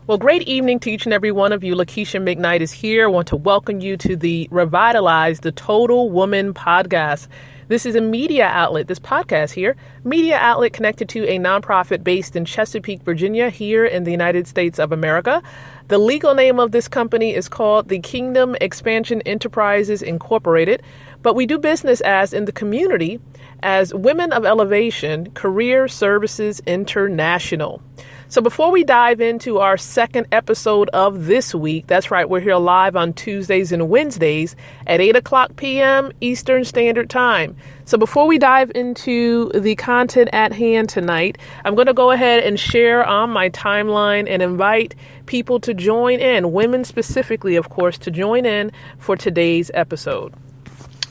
Well, great evening to each and every one of you. Lakeisha McKnight is here. I want to welcome you to the Revitalize the Total Woman podcast. This is a media outlet, this podcast here, media outlet connected to a nonprofit based in Chesapeake, Virginia, here in the United States of America. The legal name of this company is called the Kingdom Expansion Enterprises Incorporated, but we do business as in the community as Women of Elevation Career Services International. So before we dive into our second episode of this week, that's right, we're here live on Tuesdays and Wednesdays at 8 o'clock p.m. Eastern Standard Time. So before we dive into the content at hand tonight, I'm going to go ahead and share on my timeline and invite people to join in, women specifically, of course, to join in for today's episode.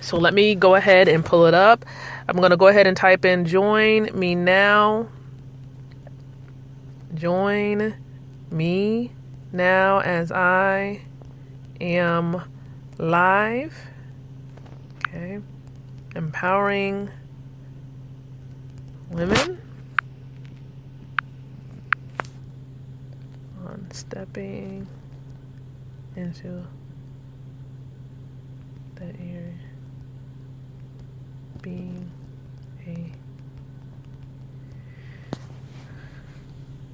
So let me go ahead and pull it up. I'm going to go ahead and type in join me now. Join me now as I am live. Okay. Empowering women on stepping into that area, being a.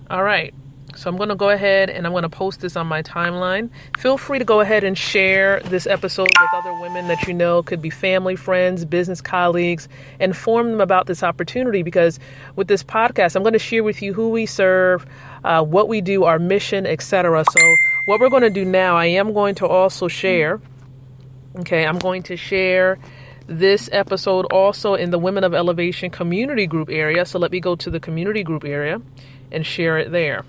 All right, so I'm going to go ahead and I'm going to post this on my timeline. Feel free to go ahead and share this episode with other women that you know, could be family, friends, business colleagues, inform them about this opportunity, because with this podcast, I'm going to share with you who we serve, what we do, our mission, etc. So what we're going to do now, I am going to also share, I'm going to share this episode also in the Women of Elevation community group area. So let me go to the community group area and share it there.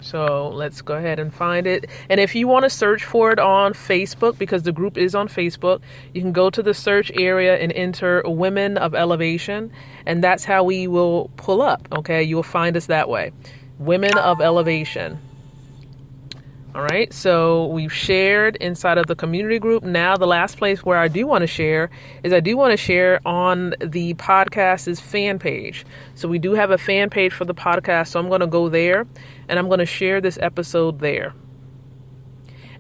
So let's go ahead and find it. And if you want to search for it on Facebook, because the group is on Facebook, you can go to the search area and enter Women of Elevation. And that's how we will pull up. Okay, you'll find us that way. Women of Elevation. All right, so we've shared inside of the community group. Now, the last place where I do want to share is on the podcast's fan page. So we do have a fan page for the podcast. So I'm going to go there and I'm going to share this episode there.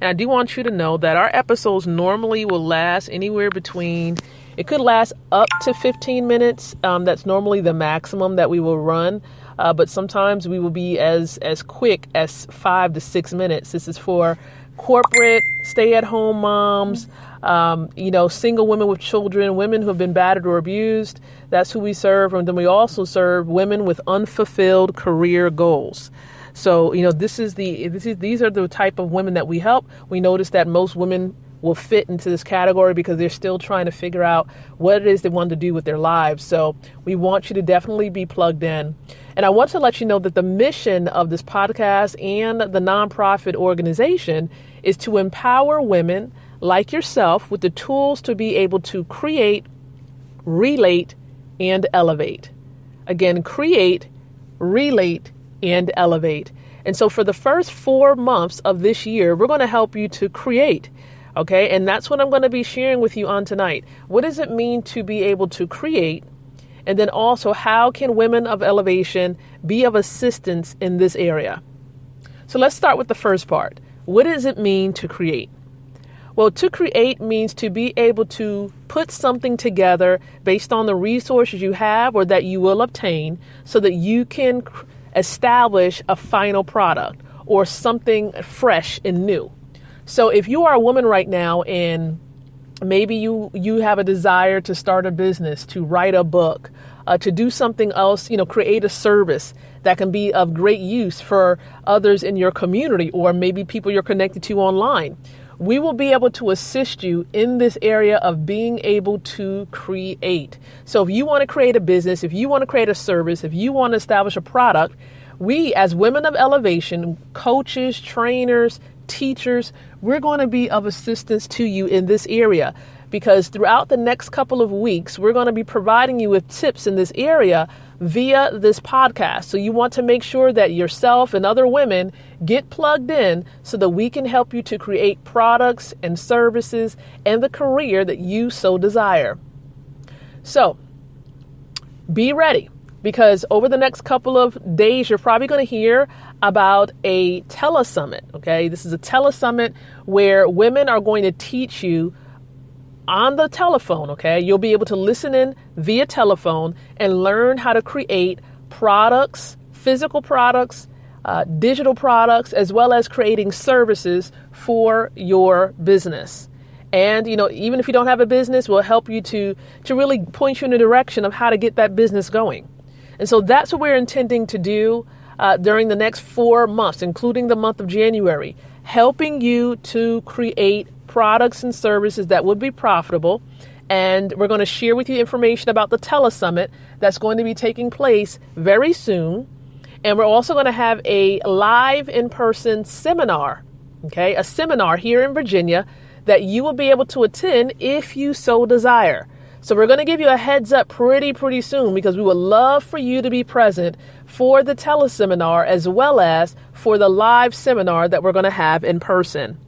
And I do want you to know that our episodes normally will last anywhere between, it could last up to 15 minutes. That's normally the maximum that we will run. But sometimes we will be as quick as 5 to 6 minutes. This is for corporate, stay-at-home moms, single women with children, women who have been battered or abused. That's who we serve. And then we also serve women with unfulfilled career goals. So, these are the type of women that we help. We notice that most women will fit into this category because they're still trying to figure out what it is they want to do with their lives. So we want you to definitely be plugged in. And I want to let you know that the mission of this podcast and the nonprofit organization is to empower women like yourself with the tools to be able to create, relate, and elevate. Again, create, relate, and elevate. And so for the first 4 months of this year, we're going to help you to create. Okay, and that's what I'm going to be sharing with you on tonight. What does it mean to be able to create? And then also, how can Women of Elevation be of assistance in this area? So let's start with the first part. What does it mean to create? Well, to create means to be able to put something together based on the resources you have or that you will obtain so that you can establish a final product or something fresh and new. So if you are a woman right now and maybe you have a desire to start a business, to write a book, to do something else, create a service that can be of great use for others in your community or maybe people you're connected to online, we will be able to assist you in this area of being able to create. So if you want to create a business, if you want to create a service, if you want to establish a product, we as Women of Elevation, coaches, trainers, teachers, we're going to be of assistance to you in this area, because throughout the next couple of weeks, we're going to be providing you with tips in this area via this podcast. So you want to make sure that yourself and other women get plugged in so that we can help you to create products and services and the career that you so desire. So be ready. because over the next couple of days, you're probably going to hear about a telesummit. Okay, this is a telesummit where women are going to teach you on the telephone. Okay, you'll be able to listen in via telephone and learn how to create products, physical products, digital products, as well as creating services for your business. And, even if you don't have a business, we'll help you to really point you in the direction of how to get that business going. And so that's what we're intending to do during the next 4 months, including the month of January, helping you to create products and services that would be profitable. And we're going to share with you information about the telesummit that's going to be taking place very soon. And we're also going to have a live in-person seminar, okay, a seminar here in Virginia that you will be able to attend if you so desire. So we're going to give you a heads up pretty soon, because we would love for you to be present for the teleseminar as well as for the live seminar that we're going to have in person.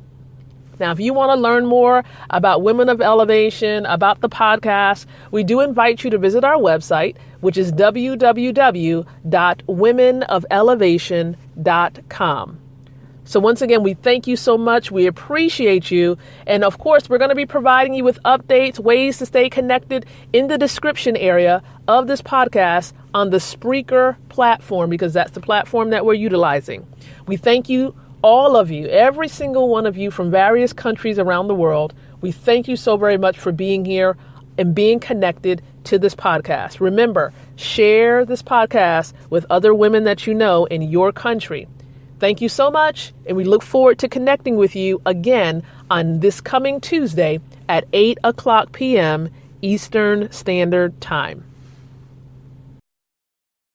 Now, if you want to learn more about Women of Elevation, about the podcast, we do invite you to visit our website, which is www.womenofelevatio.com. So once again, we thank you so much. We appreciate you. And of course, we're going to be providing you with updates, ways to stay connected in the description area of this podcast on the Spreaker platform, because that's the platform that we're utilizing. We thank you, all of you, every single one of you from various countries around the world. We thank you so very much for being here and being connected to this podcast. Remember, share this podcast with other women that you know in your country. Thank you so much, and we look forward to connecting with you again on this coming Tuesday at 8 o'clock p.m. Eastern Standard Time.